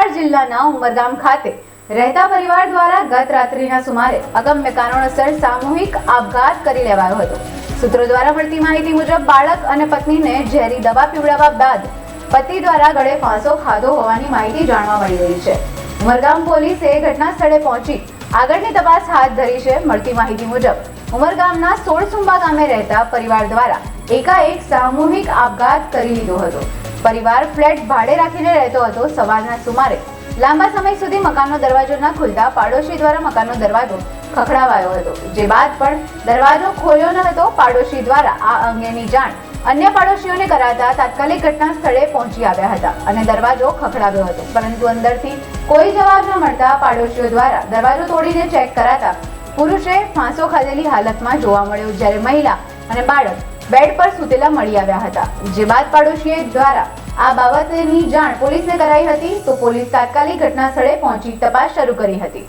વલસાડ જિલ્લાના ઉમરગામ ખાતે રહેતા પરિવાર દ્વારા ગત રાત્રિના સુમારે અગમ્ય કારણોસર સામૂહિક આપઘાત કરી લેવાયો હતો। સૂત્રો દ્વારા મળતી માહિતી મુજબ બાળક અને પત્નીને ઝેરી દવા પીવડાવવા બાદ પતિ દ્વારા ગળે ફાંસો ખાધો હોવાની માહિતી જાણવા મળી રહી છે। ઉમરગામ પોલીસે ઘટના સ્થળે પહોંચી આગળની તપાસ હાથ ધરી છે। મળતી માહિતી મુજબ ઉમરગામના સોળસુંબા ગામે રહેતા પરિવાર દ્વારા એકાએક સામૂહિક આપઘાત કરી લીધો હતો। પરિવાર ફ્લેટ ભાડે રાખીને રહેતો હતો। સવારના સુમારે લાંબા સમય સુધી મકાનનો દરવાજો ન ખુલતા પાડોશી દ્વારા મકાનનો દરવાજો ખખડાવાયો હતો, જે બાદ પણ દરવાજો ખોલ્યો ન હતો। પાડોશી દ્વારા આ અંગેની જાણ અન્ય પાડોશીઓને કરાતા તાત્કાલિક ઘટના સ્થળે પહોંચી આવ્યા હતા અને દરવાજો ખખડાવ્યો હતો, પરંતુ અંદરથી કોઈ જવાબ ન મળતા પાડોશીઓ દ્વારા દરવાજો તોડીને ચેક કરાતા પુરુષે ફાંસો ખાધેલી હાલતમાં જોવા મળ્યો, જ્યારે મહિલા અને બાળક બેડ પર સૂતેલા મળી આવ્યા હતા। જે બાદ પાડોશીઓ દ્વારા આ બાબતની જાણ પોલીસને કરાઈ હતી, તો પોલીસ તાત્કાલિક ઘટના સ્થળે પહોંચી તપાસ શરૂ કરી હતી।